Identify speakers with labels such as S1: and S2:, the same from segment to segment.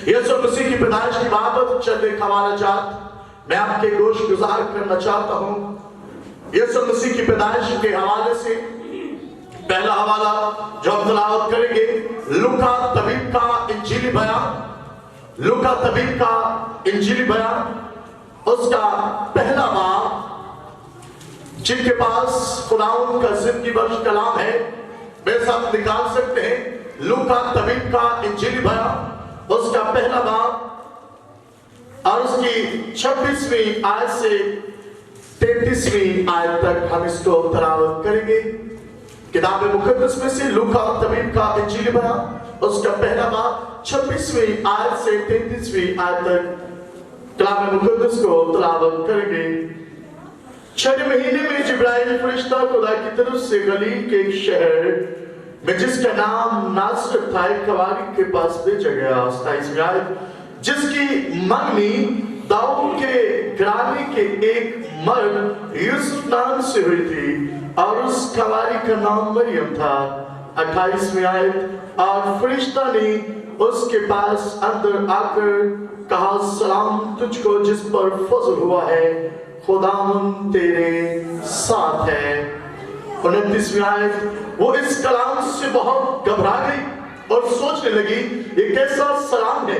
S1: یسوع مسیح کی پیدائش کی بابت چند ایک حوالہ جات میں آپ کے گوش گزار کرنا چاہتا ہوں۔ یسوع مسیح کی پیدائش کے حوالے سے پہلا حوالہ جو ہم تلاوت کریں گے لوکا طبیب کا انجیلی بیان، لوکا طبیب کا انجیلی بیان، اس کا پہلا باب، جن کے پاس خداوند کا زندگی بخش کلام ہے میرے ساتھ نکال سکتے ہیں۔ لوکا طبیب کا انجیلی بیان، اس کا پہلا باب اور اس کی 26ویں آیت سے 33ویں آیت تک ہم اس کو تلاوت کریں گے۔ کتاب مقدس میں سے لوکا طبیب کا انجیلی بیان، اس کا پہلا باب 26ویں آیت سے 33ویں آیت تک کلام مقدس کو تلاوت کریں گے۔ 6 مہینے میں جبرائیل فرشتہ خدا کی طرف سے گلیل کے ایک شہر میں جس کا نام ناصرت تھا ایک کواری کے پاس بھیجا گیا۔ 27ویں آیت، جس کی منگنی داؤد کے گھرانے کے ایک مرد یوسف نام سے ہوئی تھی اور اس کواری کا نام مریم تھا۔ 28ویں آیت، اور فرشتہ نے اس کے پاس اندر آ کر کہا سلام تجھ کو جس پر فضل ہوا ہے، خداوند تیرے ساتھ ہے۔ 29ویں آیت، وہ اس کلام سے بہت گھبرا گئی اور سوچنے لگی یہ کیسا سلام ہے۔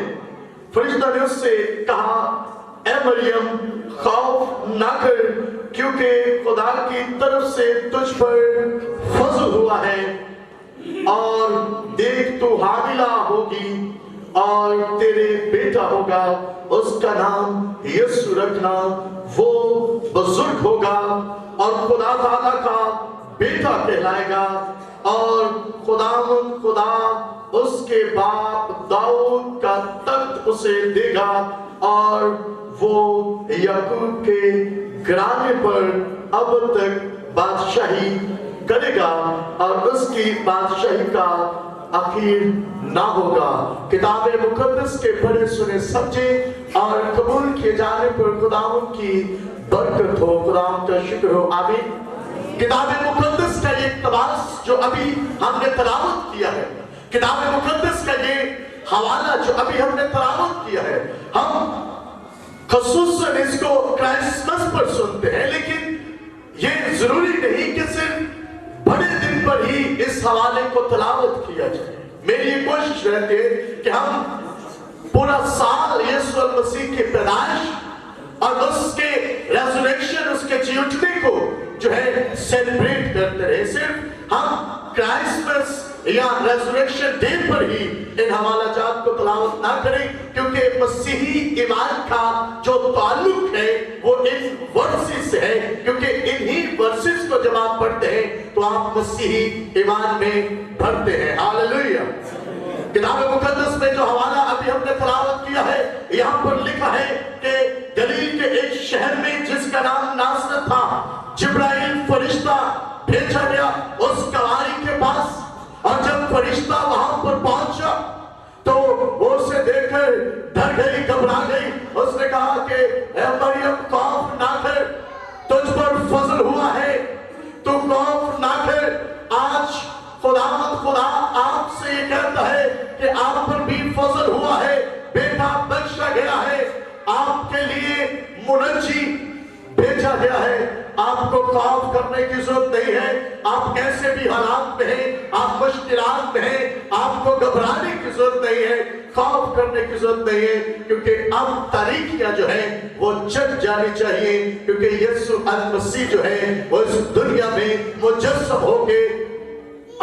S1: فرشتہ نے اس سے کہا اے مریم خوف نہ کر، کیونکہ خدا کی طرف سے تجھ پر فضل ہوا ہے، اور دیکھ تو حاملہ ہوگی اور تیرے بیٹا ہوگا، اس کا نام یسوع رکھنا، وہ بزرگ ہوگا اور خدا تعالیٰ کا بیٹا کہلائے گا، اور خداوند خدا اس کے باپ داؤد کا تخت اسے دے گا، اور وہ یعقوب کے گھرانے پر اب تک بادشاہی کرے گا اور اس کی بادشاہی کا آخر نہ ہوگا۔ کتاب مقدس کے پڑھے سنے سمجھے اور قبول کیے جانے پر خداوند کی برکت ہو، خداوند کا شکر ہو، آمین۔ کتاب مقدس کا یہ اقتباس جو ابھی ہم نے تلاوت کیا ہے، کتاب مقدس کا یہ حوالہ جو ابھی ہم نے تلاوت کیا ہے، ہم خصوصاً اس کو کرسمس پر سنتے ہیں، لیکن یہ ضروری نہیں کہ صرف بڑے دن پر ہی اس حوالے کو تلاوت کیا جائے۔ میری یہ کوشش رہتی ہے کہ ہم پورا سال یسوع المسیح کی پیدائش اور اس کے ریزریکشن، اس کے جی اٹھنے کو جو ہے سیلیبریٹ کرتے رہے۔ صرف ہم کرسمس یا ریزریکشن ڈے پر ہی ان حوالہ جات کو تلاوت نہ کریں، کیونکہ مسیحی ایمان کا جو تعلق ہے وہ ان ورسز سے ہے، کیونکہ انہی ورسز کو جب آپ پڑھتے ہیں تو آپ مسیحی ایمان میں بھرتے ہیں۔ ہاللویا۔ کتاب مقدس میں جو حوالہ ابھی ہم نے تلاوت کیا ہے، یہاں پر لکھا ہے کہ گلیل کے ایک شہر میں جس کا نام ناصرت تھا، جبرائیل فرشتہ بھیجا گیا اس کواری کے پاس، اور جب فرشتہ وہاں پر پہنچا تو وہ اسے دیکھ کر ڈر گئی، گھبرا گئی۔ اس نے کہا کہ اے مریم خوف نہ کر، تجھ پر فضل ہوا ہے، تو خوف نہ کر، آج خدا آپ سے یہ کہتا ہے کہ آپ پر بھی فضل ہوا ہے، بیٹا بخشا گیا ہے، آپ کے لیے منجی بھیجا گیا ہے۔ آپ کو خوف کرنے کی ضرورت نہیں ہے۔ آپ کیسے بھی حالات میں ہیں، آپ مشکلات میں ہیں، آپ کو گھبرانے کی ضرورت نہیں ہے، خوف کرنے کی ضرورت نہیں ہے، کیونکہ اب تاریخیاں جو ہے وہ جگ جانی چاہیے، کیونکہ یسوع المسیح جو ہے وہ اس دنیا میں مجسم ہو کے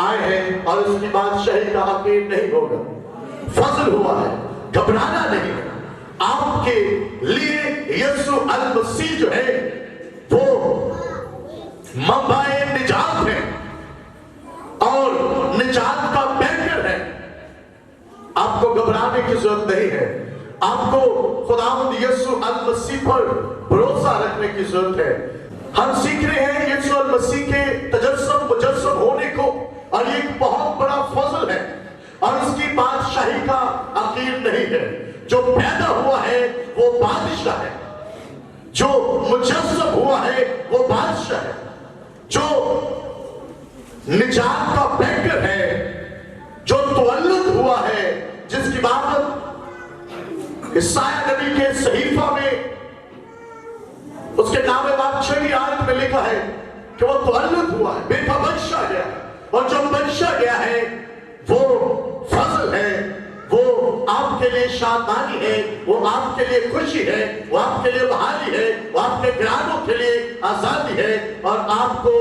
S1: آئے ہیں اور اس کی بادشاہی کا آخر نہیں ہوگا۔ فضل ہوا ہے، گھبرانا نہیں ہے۔ آپ کے لیے یسوع المسیح جو ہے وہ منبع نجات ہے اور نجات کا بینر ہے۔ آپ کو گھبرانے کی ضرورت نہیں ہے، آپ کو خداوند یسوع المسیح پر بھروسہ رکھنے کی ضرورت ہے۔ ہم سیکھ رہے ہیں یسوع المسیح کے تجسم مجسم ہونے کو، اور یہ ایک بہت بڑا فضل ہے، اور اس کی بادشاہی کا آخر نہیں ہے۔ جو پیدا ہوا ہے وہ بادشاہ ہے، جو مجسم ہوا ہے وہ بادشاہ ہے، جو نجات کا بینر ہے، جو تولد ہوا ہے، جس کی بابت ईसाया नबी के सहीफा में उसके नाम बादशाह की आयत में लिखा है कि वो तवल्लुद हुआ है, बेटा बख्शा गया है, और जो बख्शा गया है वो फजल है, वो आपके लिए शादानी है, वो आपके लिए खुशी है, वो आपके लिए बहाली है, वो आपके घरानों के लिए आजादी है, और आपको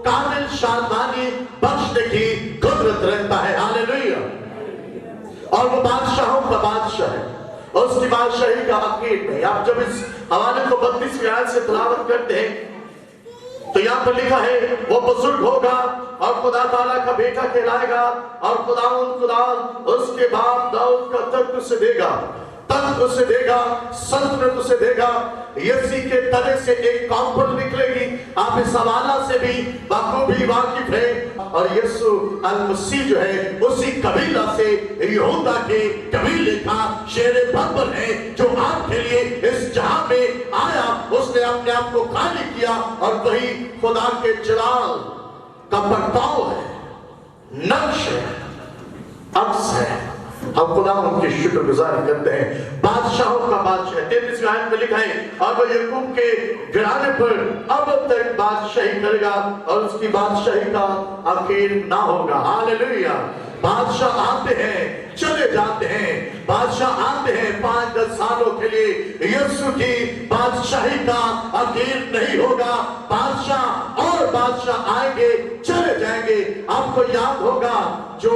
S1: कामिल शादानी बख्शने की कुदरत रखता है। हालेलुया। और वो बादशाहों का बादशाह है, और उसकी बादशाही का अकीद नहीं। आप जब इस हवाले को 32वीं आयत से तिलावत करते हैं तो यहाँ पर लिखा है वो बुजुर्ग होगा और खुदा ताला का बेटा कहलाएगा, और खुदा उसके बाप दाऊद का तख्त उसे देगा, तख्त उसे देगा, सल्तनत उसे देगा। यसी के तले से एक कॉम्पल निकलेगी। आप इस हवाला से भी बखूबी वाकिफ है। और यीशु अल मसीह जो है उसी कबीला से, यहूदा के कबीले का शेर बरबर है, जो आपके लिए इस जहां में आया। उसने अपने आप को खाली किया, और वही खुदा के जलाल का बर्ताव है, नक्श है, अक्स है। हम खुदा उनकी शुक्रगुजारी करते हैं। बादशाहों का बादशाह 33वीं आयत में लिखा है, और वो याकूब के घराने पर अब तक बादशाही करेगा, और उसकी बादशाही का आखिर ना होगा। हालेलुया। बादशाह आते हैं, चले जाते हैं, बादशाह आते हैं 5-10 सालों के लिए। यीशु की बादशाही का आखिर नहीं होगा। बादशाह और बादशाह आएंगे, चले जाएंगे। आपको याद होगा जो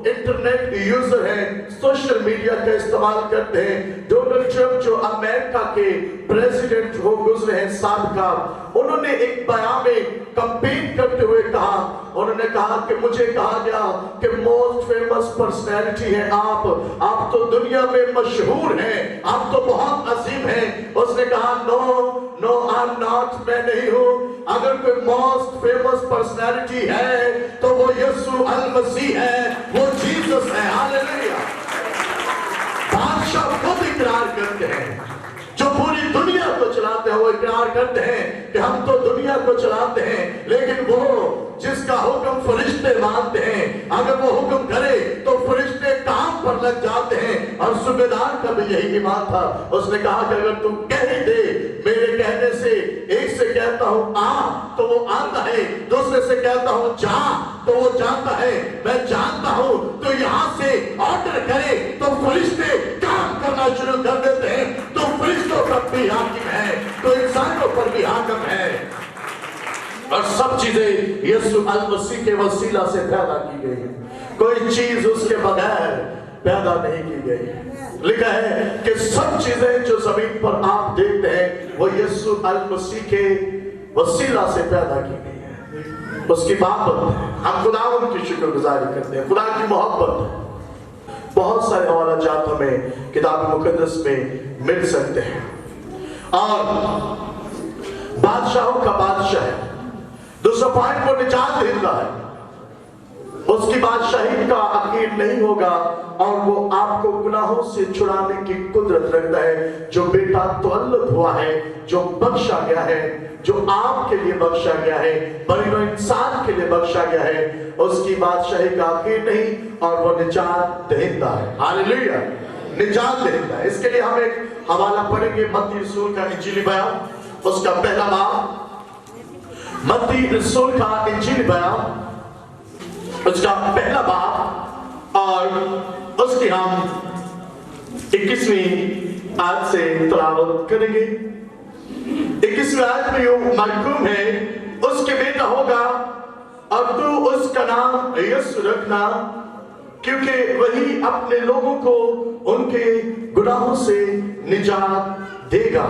S1: इंटरनेट यूजर है, सोशल मीडिया का इस्तेमाल करते हैं, डोनाल्ड ट्रंप जो अमेरिका के प्रेसिडेंट हो गुजरे हैं साबिका, उन्होंने एक बयान में कंपेन करते हुए कहा, उन्होंने कहा कि मुझे कहा गया कि मोस्ट फेमस पर्सनैलिटी है आप तो दुनिया में मशहूर हैं, आप तो बहुत अजीम हैं। उसने कहा नो आई एम नॉट, मैं नहीं हूँ। अगर कोई मोस्ट फेमस पर्सनैलिटी है तो वो यीशु अल मसीह है, वो जीसस है। हालेलुया। बादशाह खुद इकरार करते हैं, जो पूरी दुनिया को चलाते हैं वो इकरार करते हैं कि हम तो दुनिया को चलाते हैं, लेकिन वो जिसका हुक्म फरिश्ते मानते हैं, अगर वो हुक्म करे तो फरिश्ते काम पर लग जाते हैं। और सूबेदार का भी यही ईमान था। उसने कहा कि अगर तू कह दे, मेरे कहने से, एक से कहता हूं आ तो वो आता है, दूसरे से कहता हूं जा तो वो जाता है, मैं जानता हूं तो यहां से ऑर्डर करे तो फरिश्ते काम करना शुरू कर देते हैं। तो फरिश्तों पर भी हाकिम है, तो इंसानों पर भी हाकिम है, और सब चीजें यीशु अल मसीह के वसीला से पैदा की गई है। कोई चीज उसके बगैर पैदा नहीं की गई। लिखा है कि सब चीजें जो जमीन पर आप देखते हैं वो यीशु अल मसीह के वसीला से पैदा की गई है। उसकी बाबत हम खुदा की शुक्रगुजारी करते हैं, खुदा की मोहब्बत। बहुत सारे हवाला जात हमें किताब मुकद्दस में मिल सकते हैं। और बादशाहों का बादशाह है। दूसरा पॉइंट वो निजात देता है, उसकी बादशाही का आखिर नहीं होगा, और वो आपको गुनाहों से छुड़ाने की कुदरत रखता है। जो बेटा तवल्लुद हुआ है, जो बख्शा गया है, जो आपके लिए बख्शा गया है, बरीनो इंसान के लिए बख्शा गया है, उसकी बादशाही का आखिर नहीं, और वो निजात देता है। हालेलुया। निजात देता है। इसके लिए हम एक हवाला पढ़ेंगे, मत्ती रसूल का इंजीली बयान, उसका पहला बाब, मत्ती रसूल का इंजील बयान उसका पहला बाब, और उसकी हम 21वीं आयत से तिलावत करेंगे। 21वीं आयत में यूं मरकूम है, उसके बेटा होगा और तू उसका नाम यीशु रखना, क्योंकि वही अपने लोगों को उनके गुनाहों से निजात देगा।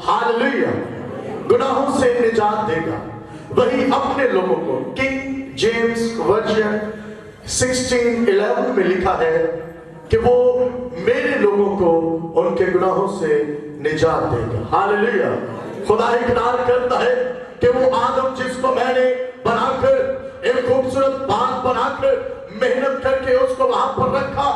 S1: हालेलुया। गुनाहों से निजात देगा, वही अपने लोगों को। किंग जेम्स वर्जन 16:11 में लिखा है कि वो मेरे लोगों को उनके गुनाहों से निजात देगा। हालेलुया। खुदा इकरार करता है कि वो आदम जिसको मैंने बनाकर एक खूबसूरत बाग बनाकर मेहनत करके उसको वहां पर रखा,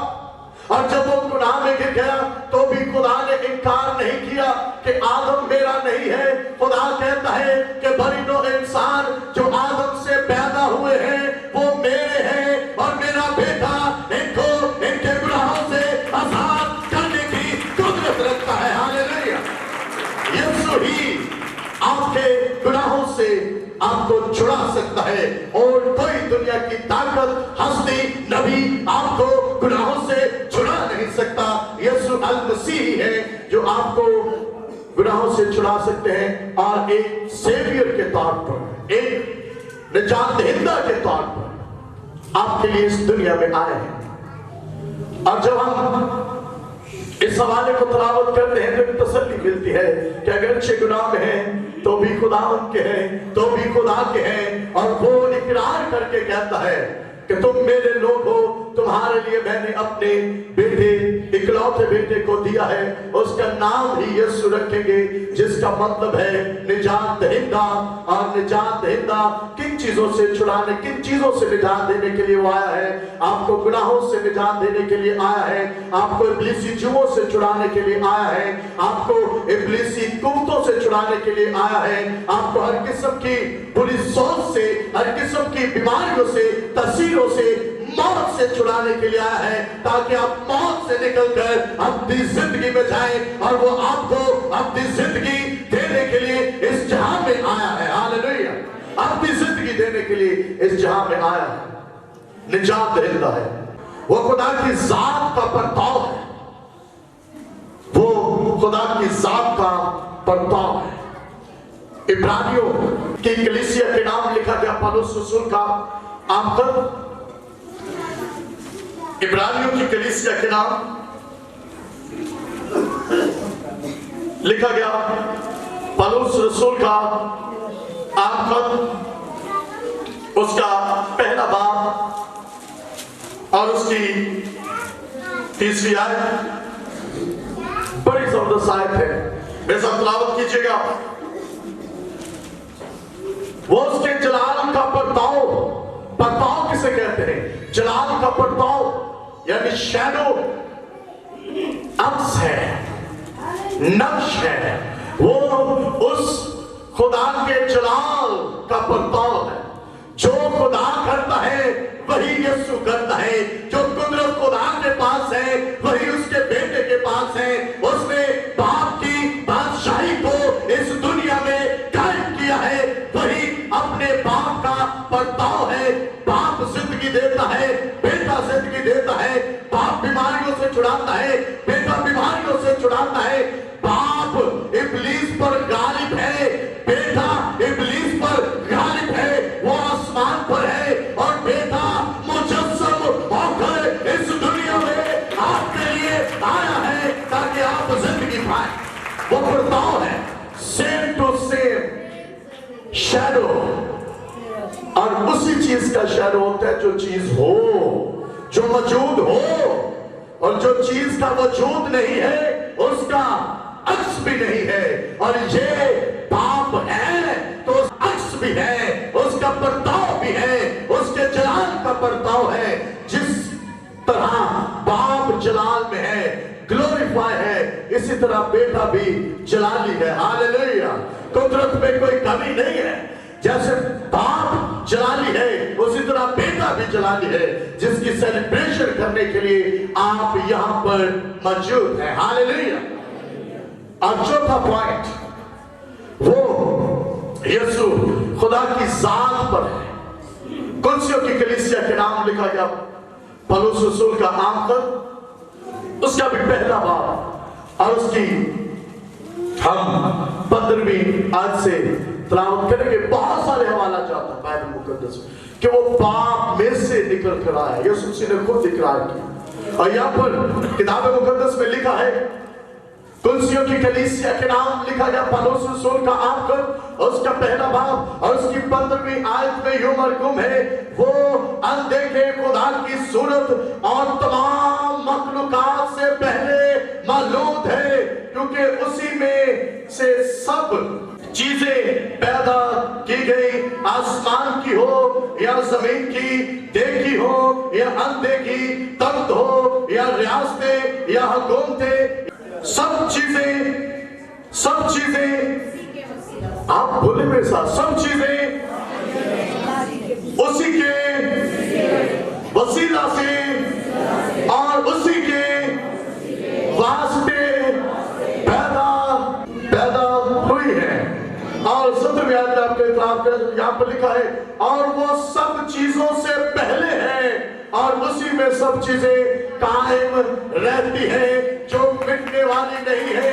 S1: और जब वो गुनाह में गिर गया तो भी खुदा ने इनकार नहीं किया कि आदम मेरा नहीं है। खुदा कहता है कि बरीनो इंसान जो आदम से पैदा हुए हैं वो मेरे हैं, और मेरा बेटा इनको इनके गुनाहों से आजाद करने की कुदरत रखता ताकत, हस्ती, नबी आपको गुनाहों से छुड़ा नहीं सकता। यीशु अल मसीह है जो आपको गुनाहों से छुड़ा सकते हैं और एक सेवियर के तौर पर, एक निजात दहिंदा के तौर पर आपके लिए इस दुनिया में आए हैं। और जब हम इस हवाले को तलावत करते हैं तो एक तसल्ली मिलती है कि अगरचे गुनाह में हैं तो भी खुदावंद के हैं, तो भी खुदा के हैं। और वो इकरार करके कहता है कि तुम मेरे लोग हो, तुम्हारे लिए मैंने अपने बेटे, इकलौते बेटे को दिया है, उसका नाम ही यीशु रखेंगे, जिसका मतलब है निजात दहिंदा। और निजात दहिंदा किन चीजों से छुड़ाने, किन चीजों से निजात देने के लिए वो आया है? आपको गुनाहों से निजात देने के लिए आया है, आपको इब्लीसी जुओं से छुड़ाने के लिए आया है, आपको इब्लीसी कुव्वतों से छुड़ाने के लिए आया है, आपको हर किस्म की बुरी सोच से, हर किस्म की बीमारियों से, तस्वीरों से, मौत से छुड़ाने के लिए आया है, ताकि आप मौत से निकलकर अपनी जिंदगी में जाएं। और वो आपको अपनी जिंदगी देने के लिए इस जहां में आया है। हालेलुया! अपनी जिंदगी देने के लिए इस जहां में आया है। निजात दहिंदा है, वो खुदा की जात का परताव है, वो खुदा की जात का परताव है। इब्रानियों की कलीसिया के नाम लिखा गया पौलुस रसूल का आमद, इब्रानियों की कलीसिया के नाम लिखा गया पौलुस रसूल का आमद, उसका पहला बाब और उसकी तीसरी आयत। बड़ी जबरदस्त आयत है, मेरे साथ तिलावत कीजिएगा। वो उसके जलाल का परताव, परताव किसे कहते हैं? जलाल का परताव यानी शैडो, अक्स है, नक्श है। वो उस खुदा के जलाल का परताव है। जो खुदा करता है वही यीशु करता है, जो कुदरत खुदा के पास है वही उसके बेटे के पास है। उसने बाप की बादशाही को इस दुनिया में कायम किया है, वही अपने बाप का परताव है। बाप जिंदगी देता है, बेटा जिंदगी देता है। बाप बीमारियों से छुड़ाता है, बेटा बीमारियों से छुड़ाता है। बाप इब्लीस पर गालिब है, बेटा इब्लीस पर गालिब है। वो आसमान पर है और बेटा मुजस्सम होकर इस दुनिया में आपके लिए आया है ताकि आप जिंदगी पाए। वो परताव है, सेम टू सेम शैडो। और उसी चीज का शैडो होता है जो चीज हो, जो मौजूद हो। और जो चीज का वजूद नहीं है उसका अक्स भी नहीं है। और ये बाप है तो अक्स भी है, उसका परताव भी है, उसके जलाल का परताव है। जिस तरह बाप जलाल में है, ग्लोरीफाई है, इसी तरह बेटा भी जलाली है। हालेलुया! कुदरत में कोई कमी नहीं है। जैसे बाप जलाली है उसी तरह बेटा भी जलाली है, जिसकी सेलिब्रेशन करने के लिए आप यहां पर मौजूद हैं। हालेलुया! और चौथा पॉइंट, वो यीशु खुदा की जात पर है। कुलसियों की कलीसिया के नाम लिखा गया पौलुस रसूल का आमद, उसका भी पहला बाब और उसकी हम 15वीं आयत से तिलावत करेंगे। बहुत सारे हवाला जाता है बाइबल मुकद्दस में कि वो पाप में से निकल कर आया। यीशु मसीह ने खुद इकरार किया। और यहाँ पर किताब मुकद्दस में लिखा है, कुलसियों की कलीसिया के नाम लिखा गया पौलुस रसूल का आमद, उसका पहला बाब और उसकी 15वीं आयत में यूं मरकूम है, वो अनदेखे खुदा की सूरत और तमाम मखलूकात से पहले मौजूद है, क्योंकि उसी में से सब चीजें पैदा की गई, आसमान की हो या जमीन की, देखी हो या अनदेखी, तख्त हो या रियासतें या हुकूमतें, सब चीजें आप बोले मेरे साथ, सब चीजें उसी के वसीला से और उसी के वास्ते पैदा हुई है। और 17वीं 18 आयत में आपके इतराफ कर, यहाँ पर लिखा है और वो सब चीजों से पहले है और उसी में सब चीजें कायम रहती है, जो मिटने वाली नहीं है,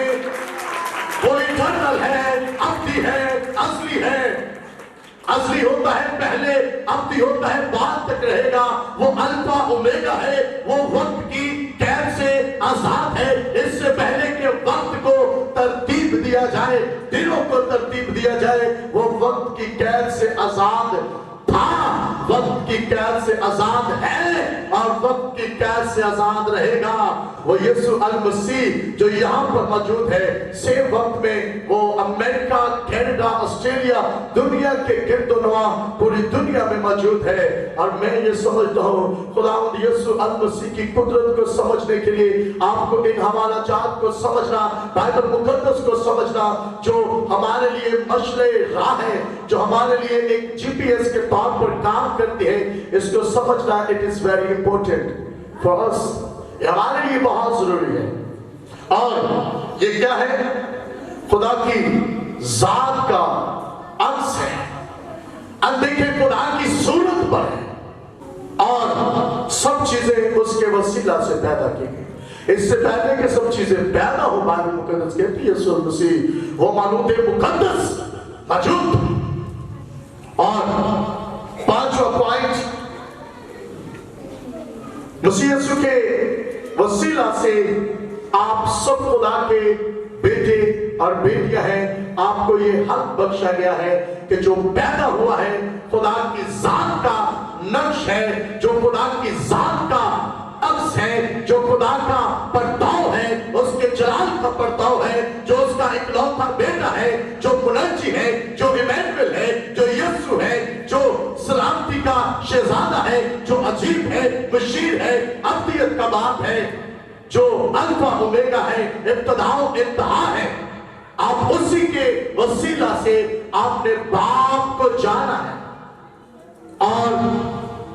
S1: वो इटर्नल है, अब्दी है, असली है। असली होता है पहले, अब्दी होता है बाद तक रहेगा। वो अल्फा ओमेगा है, वो वक्त की कैद से आजाद है। इससे पहले के वक्त को तरतीब दिया जाए, दिनों को तरतीब दिया जाए, वो वक्त की कैद से आजाद था, वक्त की कैद से आजाद है और वक्त की कैद से आजाद रहेगा। वो यीशु अल मसीह जो यहाँ पर मौजूद है, सेम वक्त में वो अमेरिका, कनाडा, ऑस्ट्रेलिया, दुनिया के गिरदोनवा पूरी दुनिया में मौजूद है। और मैं ये समझता हूँ खुदावंद यीशु अल मसीह की कुदरत को समझने के लिए आपको इन हवाला जात को समझना, बाइबल मुकद्दस को समझना, जो हमारे लिए मशले राह है, जो हमारे लिए एक जीपीएस के तौर पर काम करती है, इसको समझना it is very important for us. ये हमारे लिए बहुत जरूरी है। और ये क्या है? खुदा की जात का अंश है, अनदेखे खुदा की सूरत पर है और सब चीजें उसके वसीला से पैदा की गई। इससे पहले कि सब चीजें पैदा हो, बाइबल मुकद्दस कहती है यीशु मसीह वो मानूत मुकद्दस मौजूद। और पांचवा पॉइंट, मसीह यीशु के वसीला से आप सब खुदा के बेटे और बेटियां हैं। आपको ये हक बख्शा गया है कि जो पैदा हुआ है खुदा की जात का नक्श है, जो खुदा की जात का अक्स है, जो खुदा का परताव है, उसके जलाल का परताव है, जो उसका इकलौता बेटा है, जो मुनज्जी है, जो इमैनुएल है, जो यीशु है, जो सलामती का शहजादा है, जो अजीब है, बशीर है, अब्दियत का बाप है, जो अल्फा ओमेगा है, इब्तिदाओ इंतहा है। आप उसी के वसीला से आपने बाप को जाना है और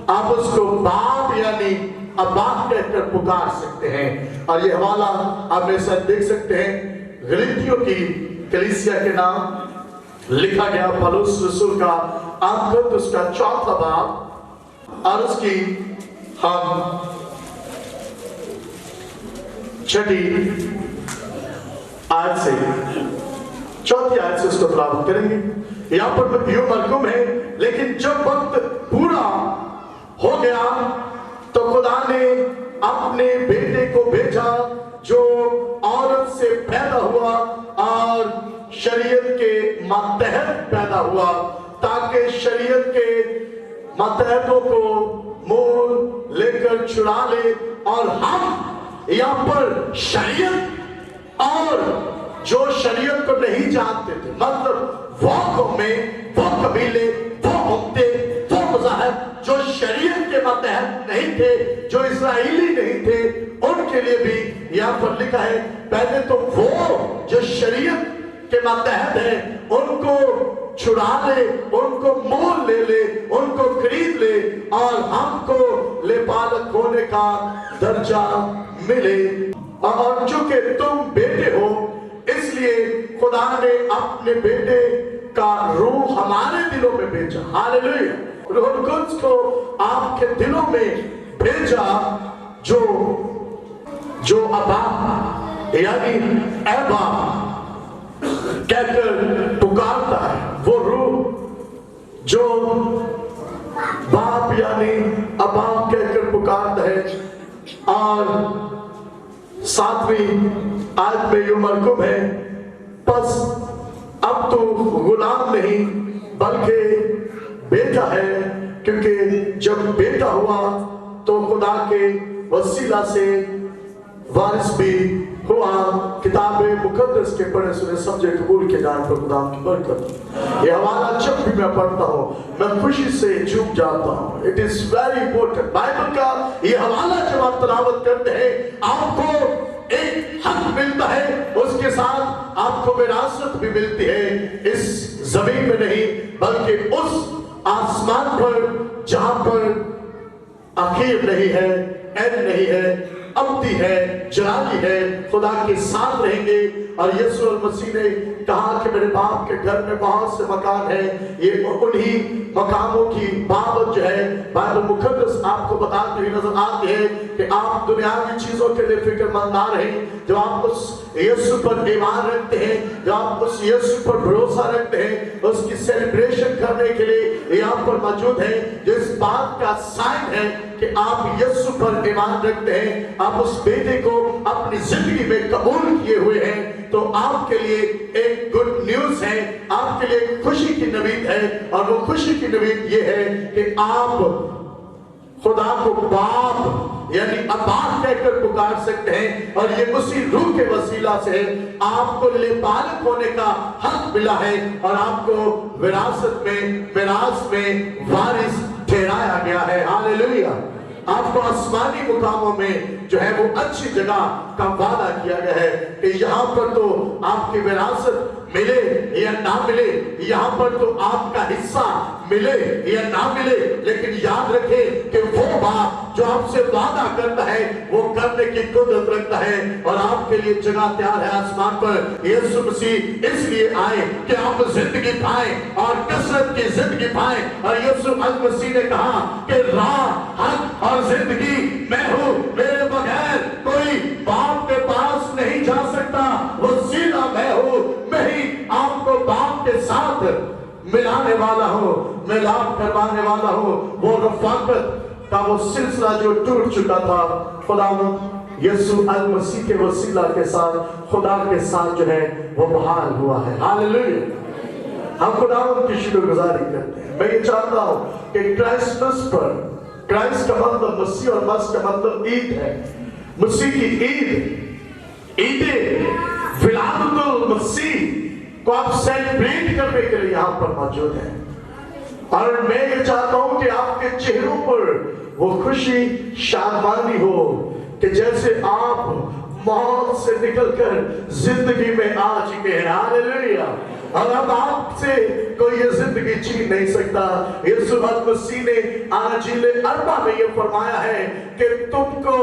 S1: आप उसको बाप यानी अब्बा कहकर पुकार सकते हैं। और ये हवाला आप मेरे साथ देख सकते हैं, गलीतियों की कलीसिया के नाम लिखा गया, पौलुस रसूल का आखिर उसका 4वां बाब और उसकी हम 6ठी आयत से 4थी आयत से उसको प्राप्त करेंगे। यहाँ पर यूं मरकूम है, लेकिन जब वक्त पूरा हो गया तो खुदा ने अपने बेटे को भेजा जो औरत से पैदा हुआ और शरीयत के मातहत पैदा हुआ, ताकि शरीयत के मातहतों को मोल लेकर छुड़ा ले। और हम यहाँ पर शरीयत और जो शरीयत को नहीं जानते थे, मतलब वो कौमें, वो कबीले, वो उम्मतें, वो मज़ाहब जो शरीयत के मातहत नहीं थे, जो इस्राएली नहीं थे, उनके लिए भी यहाँ पर लिखा है पहले तो वो जो शरीयत के मातहत है उनको छुड़ा ले, उनको मोल ले ले, उनको खरीद ले और हमको लेपालक होने का दर्जा मिले। और चूंकि तुम बेटे हो इसलिए खुदा ने अपने बेटे का रूह हमारे दिलों में भेजा। हालेलुया। रूह कुद्स को आपके दिलों में भेजा, जो अब्बा यानी एबा कहकर पुकारता है, वो रूह जो बाप यानी अब्बा कहकर पुकारता है। और 7वीं आयत में यूं मरकूब है, बस अब तो गुलाम नहीं बल्कि बेटा है, क्योंकि जब बेटा हुआ तो खुदा के वसीला से वारिस भी हुआ। किताब मुकद्दस के पढ़े सुने समझे कबूल के जाने पर खुदा की बरकत। ये हवाला जब भी मैं पढ़ता हूँ मैं खुशी से झूम जाता हूँ। It is very important. Bible का ये हवाला जब आप तिलावत करते हैं आपको एक हक मिलता है, उसके साथ आपको विरासत भी मिलती है, इस जमीन में नहीं बल्कि उस आसमान पर जहां पर आखिर नहीं है, एंड नहीं है, ابدی ہے، جلالی ہے، خدا کے ساتھ رہیں گے۔ اور یسوع المسیح نے کہا کہ میرے باپ کے گھر میں بہت سے مکان ہیں، یہ انہی مقاموں کی بابت جو ہے بائبل مقدس آپ کو بتاتی ہوئی نظر آتی ہے کہ آپ دنیاوی چیزوں کے لیے فکر مند نہ رہیں۔ جب آپ اس یسوع پر ایمان رکھتے ہیں، جب آپ اس یسوع پر بھروسہ رکھتے ہیں، اس کی سیلیبریشن کرنے کے لیے یہاں پر موجود ہیں، جو اس بات کا سائن ہے کہ آپ یسوع پر ایمان رکھتے ہیں، آپ اس بیٹے کو اپنی زندگی میں قبول کیے ہوئے ہیں، تو آپ کے لیے ایک گڈ نیوز ہے، آپ کے لیے ایک خوشی کی نوید ہے۔ اور وہ خوشی کی نوید یہ ہے کہ آپ خدا کو باپ یعنی ابا کہہ کر پکار سکتے ہیں، اور یہ اسی روح کے وسیلہ سے آپ کو لبالغ ہونے کا حق ملا ہے، اور آپ کو وراثت میں، میراث میں وارث ٹھہرایا گیا ہے۔ ہاللیلویہ! آپ کو آسمانی مقاموں میں جو ہے وہ اچھی جگہ کا وعدہ کیا گیا ہے کہ یہاں پر تو آپ کی وراثت ملے یا نہ ملے، یہاں پر تو آپ کا حصہ ملے یا نہ ملے، لیکن یاد رکھیں کہ وہ باپ جو آپ سے وعدہ کرتا ہے وہ کرنے کی قدرت رکھتا ہے، اور آپ کے لیے جگہ تیار ہے آسمان پر۔ یسوع مسیح اس لیے آئے کہ آپ زندگی پائیں اور کثرت کی زندگی پائیں، اور یسوع المسیح نے کہا کہ راہ، حق اور زندگی میں ہوں، میرے بغیر کوئی باپ کے پاس نہیں جا سکتا، وسیلہ میں ہوں، میں ہی آپ کو باپ کے ساتھ ملانے والا ہوں، ملاپ کروانے والا ہوں۔ وہ رفاقت کا وہ سلسلہ جو ٹوٹ چکا تھا، خداوند یسوع المسیح کے وسیلہ کے ساتھ، خدا کے ساتھ جو ہے وہ بحال ہوا ہے۔ ہاللیلویہ! ہم خداوند کی شکر گزاری کرتے ہیں۔ میں یہ چاہتا ہوں کہ کرسمس پر، کرائسٹ کا مطلب مسیح اور مس کا مطلب عید ہے، مسیح کی عید، عید ولادت المسیح کو آپ سیلیبریٹ کرنے کے لیے یہاں پر موجود ہیں، اور میں یہ چاہتا ہوں کہ آپ کے چہروں پر وہ خوشی شادمانی ہو کہ جیسے آپ موت سے نکل کر زندگی میں آ چکے ہیں۔ ہاللیلویہ! اور اب آپ سے کوئی یہ زندگی چھین نہیں سکتا۔ یسوع المسیح نے انجیل اربع میں یہ فرمایا ہے کہ تم کو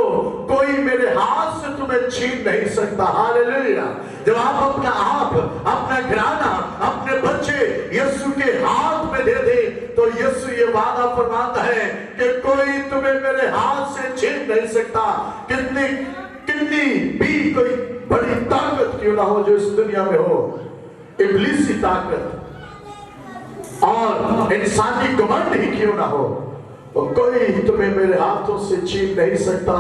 S1: کوئی میرے ہاتھ سے تمہیں چھین نہیں سکتا۔ ہاللیلویہ! جب آپ اپنا آپ، اپنا گھرانہ، اپنے بچے یسوع کے ہاتھ میں دے دیں تو یسوع یہ وعدہ فرماتا ہے کہ کوئی تمہیں میرے ہاتھ سے چھین نہیں سکتا۔ کتنی بھی کوئی بڑی طاقت کیوں نہ ہو جو اس دنیا میں ہو، ابلیسی طاقت اور انسانی گھمنڈ ہی کیوں نہ ہو، وہ کوئی تمہیں میرے ہاتھوں سے چھین نہیں سکتا،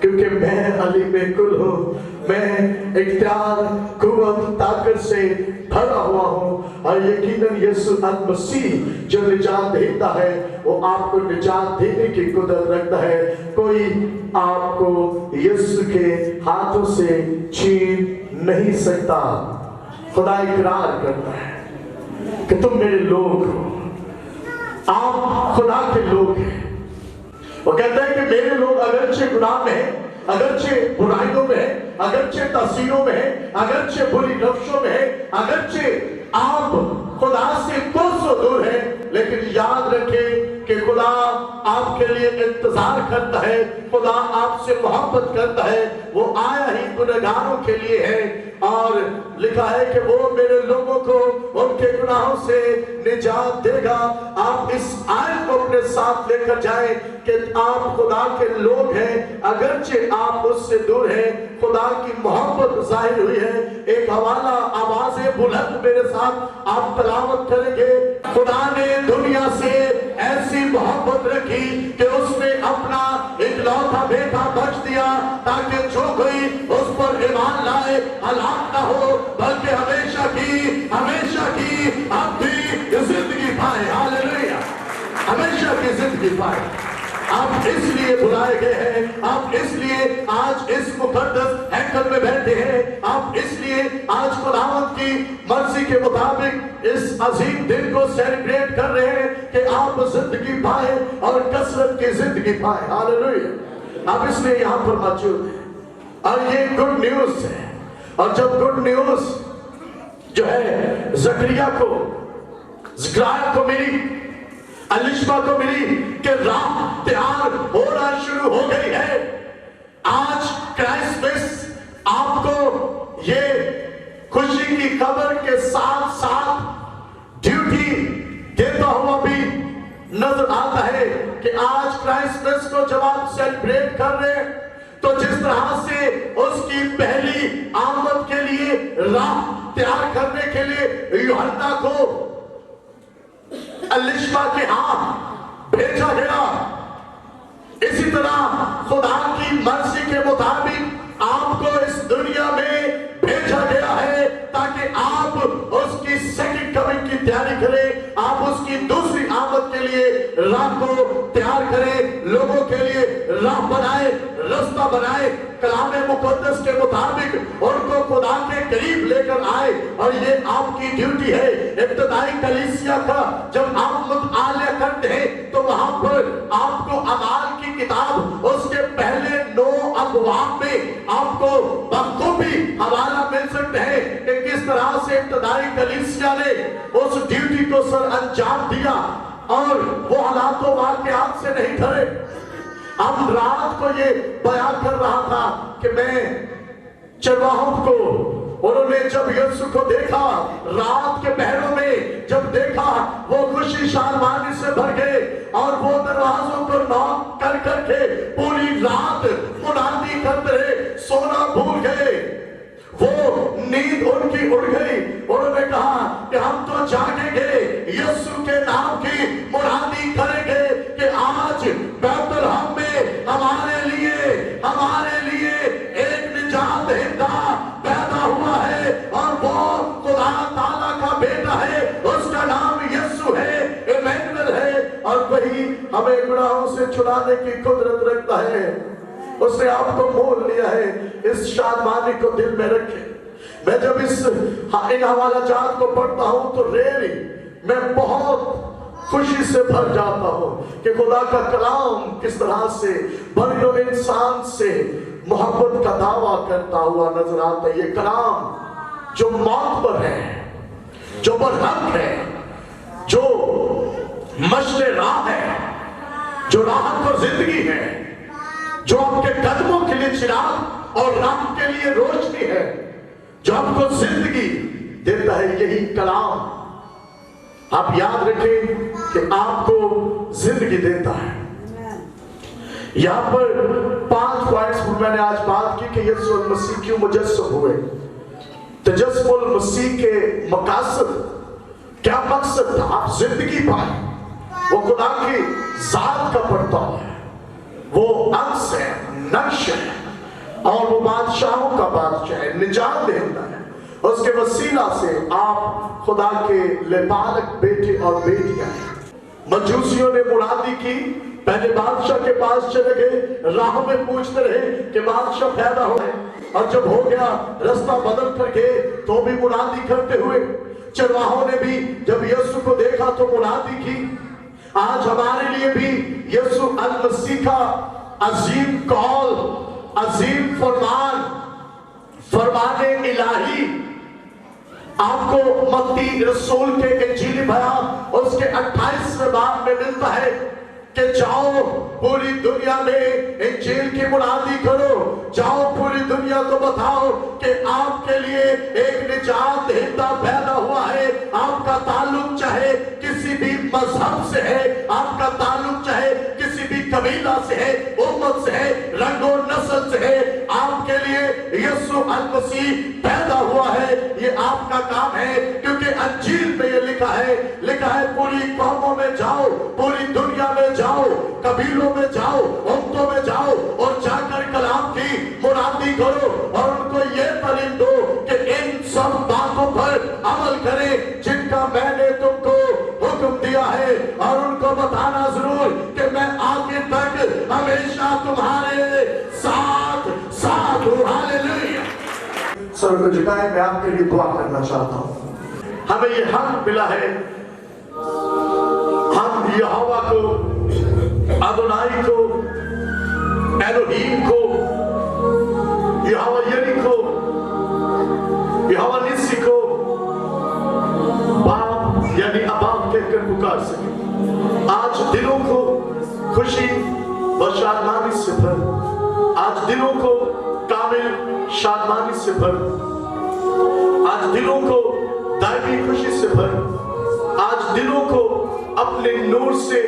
S1: کیونکہ میں علیم کل ہوں، میں اختیار، قوت، طاقت سے بھرا ہوا ہوں۔ اور یقیناً یسوع المسیح جو نجات دیتا ہے وہ آپ کو نجات دینے کی قدرت رکھتا ہے۔ کوئی آپ کو یسوع کے ہاتھوں سے چھین نہیں سکتا۔ خدا اقرار کرتا ہے کہ تم میرے لوگ ہو، آپ خدا کے لوگ ہیں۔ وہ کہتا ہے کہ میرے لوگ اگرچہ گناہ میں ہیں، اگرچہ برائیوں میں ہیں، اگرچہ تحسینوں میں ہیں، اگرچہ بری نفشوں میں ہیں، اگرچہ آپ خدا سے کوسوں دور ہیں، لیکن یاد رکھیں کہ خدا آپ کے لیے انتظار کرتا ہے، خدا آپ سے محبت کرتا ہے، وہ آیا ہی گنہگاروں کے لیے ہے، اور لکھا ہے کہ وہ میرے لوگوں کو ان کے گناہوں سے نجات دے گا۔ آپ اس آیت کو اپنے ساتھ لے کر جائیں کہ آپ خدا کے لوگ ہیں، اگرچہ آپ اس سے دور ہیں، خدا کی محبت ظاہر ہوئی ہے۔ ایک حوالہ آواز بلند میرے ساتھ آپ تلاوت کریں گے۔ خدا نے دنیا سے ایسی محبت رکھی کہ اس نے اپنا اکلوتا بیٹا بخش دیا تاکہ جو کوئی اس پر ایمان لائے ہلاک نہ ہو بلکہ ہمیشہ کی ابدی زندگی پائے۔ ہاللیلویہ! ہمیشہ کی زندگی پائے۔ آپ اس لیے بلائے گئے ہیں، آپ اس لیے آج اس مقدس ہیکل میں بیٹھے ہیں، آپ اس لیے آج خداوند کی مرضی کے مطابق اس عظیم دن کو سیلیبریٹ کر رہے ہیں کہ آپ زندگی پائیں اور کثرت کی زندگی پائیں۔ ہاللیلویہ! آپ اس لیے یہاں پر موجود ہیں، اور یہ گڈ نیوز ہے۔ اور جب گڈ نیوز جو ہے زکریا کو ملی، الشبا کو ملی کہ راہ تیار ہونا شروع ہو گئی ہے، آج کرائسمس آپ کو یہ خوشی کی خبر کے ساتھ ساتھ ڈیوٹی دیتا ہوا بھی نظر آتا ہے کہ آج کرائسمس کو جب آپ سیلیبریٹ کر رہے ہیں تو جس طرح سے اس کی پہلی آمد کے لیے راہ تیار کرنے کے لیے یوحنا کو الشبا کے ہاں بھیجا گیا، اسی طرح خدا کی مرضی کے مطابق آپ کو اس دنیا میں بھیجا گیا ہے تاکہ آپ اس کی سیکنڈ کمنگ کی تیاری کریں، آپ اس کی دوسری آمد کے لیے راہ کو تیار کریں، لوگوں کے لیے راہ بنائے، رستہ بنائے، کلام مقدس کے مطابق ان کو خدا کے قریب لے کر آئے۔ اور یہ آپ کی ڈیوٹی ہے۔ ابتدائی کلیسیا کا جب آپ مطالعہ کرتے ہیں تو وہاں پر آپ کو اعمال کی کتاب اس کے پہلے 9 ابواب میں آپ کو بخوبی حوالہ مل سکتے ہیں کہ کس طرح سے ابتدائی کلیسیا نے اس ڈیوٹی کو سر انجام دیا، اور وہ حالات و واقعات سے نہیں ڈرے۔ اب رات کو یہ بیان کر رہا تھا کہ میں چرواہوں کو، انہوں نے جب یسوع کو دیکھا رات کے پہروں میں، جب دیکھا وہ خوشی شادمانی سے بھر گئے اور وہ دروازوں پر نوک کر کر کے پوری رات منادی کرتے رہے، سونا بھول گئے، وہ نیند ان کی اڑ گئی۔ انہوں نے کہا کہ ہم تو جاگیں گے، یسوع کے نام کی منادی کریں گے کہ آج بیت الحم میں ہمارے لیے ایک نجات دہندہ پیدا ہوا ہے، اور وہ خدا تعالیٰ کا بیٹا ہے، اس کا نام یسوع ہے، ایمینوئل ہے، اور وہی ہمیں گناہوں سے چھڑانے کی قدرت رکھتا ہے۔ اس نے آپ کو مول لیا ہے۔ اس شادمانی کو دل میں رکھیں۔ میں جب ان حوالہ جات کو پڑھتا ہوں تو ریلی میں بہت خوشی سے بھر جاتا ہوں کہ خدا کا کلام کس طرح سے بنی و انسان سے محبت کا دعویٰ کرتا ہوا نظر آتا ہے۔ یہ کلام جو موت پر ہے، جو برحق ہے، جو مشل راہ ہے، جو راحت اور زندگی ہے، جو آپ کے قدموں کے لیے چراغ اور راہ کے لیے روشنی ہے، جو آپ کو زندگی دیتا ہے، یہی کلام آپ یاد رکھیں کہ آپ کو زندگی دیتا ہے۔ یہاں پر 5 پوائنٹس پر میں نے آج بات کی کہ یسوع المسیح کیوں مجسم ہوئے، تجسم المسیح کے مقاصد کیا مقصد تھا؟ آپ زندگی پائیں، وہ خدا کی ذات کا پرتاؤ ہے، وہ عکس ہے، نقش ہے، اور وہ بادشاہوں کا بادشاہ ہے، نجات دہندہ ہے۔ اس کے وسیلہ سے آپ خدا کے لبالغ بیٹے اور بیٹیاں ہیں۔ مجوسیوں نے منادی کی، پہلے بادشاہ کے پاس چلے گئے، راہ میں پوچھتے رہے کہ بادشاہ پیدا ہو گئے، اور جب ہو گیا رستہ بدل کر گئے تو بھی منادی کرتے ہوئے۔ چرواہوں نے بھی جب یسوع کو دیکھا تو منادی کی۔ آج ہمارے لیے بھی یسوع المسیح کا عظیم قول، عظیم فرمان الہی آپ کو متی رسول کے انجیلی بیان اس کے 28ویں باب میں ملتا ہے کہ جاؤ پوری دنیا میں انجیل کی منادی کرو، جاؤ پوری دنیا کو بتاؤ کہ آپ کے لیے ایک نجات دہندہ پیدا ہوا ہے۔ آپ کا تعلق چاہے کسی بھی مذہب سے ہے، آپ کا تعلق چاہے کسی بھی قبیلہ سے ہے، امت سے ہے، رنگ و نسل سے ہے، آپ کے لیے یسوع المسیح پیدا ہوا ہے۔ یہ آپ کا کام ہے، کیونکہ انجیل میں یہ لکھا ہے پوری قوموں میں جاؤ، پوری دنیا میں جاؤ، قبیلوں میں جاؤ، امتوں میں جاؤ، اور جا کر کلام کی منادی کرو، اور ان کو یہ تعلیم دو کہ ان سب باتوں پر عمل کریں جن کا میں نے تم کو حکم دیا ہے، اور ان کو بتانا ضرور کہ میں آگے تک ہمیشہ تمہارے ساتھ ہوں۔ ہاللیلویا۔ سر کو جھکائیں، میں آپ کے لیے دعا کرنا چاہتا ہوں۔ ہمیں یہ حق ملا ہے، ہم یہوہ کو، ادونائی کو، ایلوہیم کو، یہوہ یری کو، یہوہ نسی کو باپ یعنی اباب کہہ کر پکار سکیں۔ آج دلوں کو خوشی و شادمانی سے بھر، آج دلوں पामानी से भर, आज दिलों को दायमी खुशी से भर, आज दिलों को अपने नूर से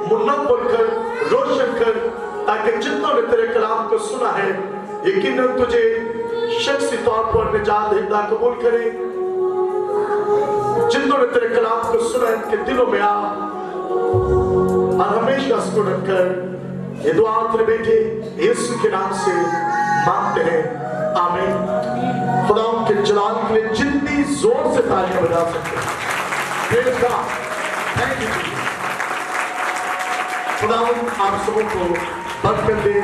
S1: मुनव्वर कर, रोशन कर, ताकि जितनों ने तेरे कलाम को सुना है यकीनन तुझे शख्सी तौर पर निजात हिदा कबूल करे। जितनों ने तेरे कलाम को सुना है उनके दिलों में आ और हमेशा इसको रखकर ये दुआ तेरे बेटे यीशु के नाम से मांगते हैं, आमीन। खुदा के जलाल के लिए जितनी जोर से तालियां बजा सकते हैं। Praise God. Thank you. खुदा आप सबों को बरकत दे।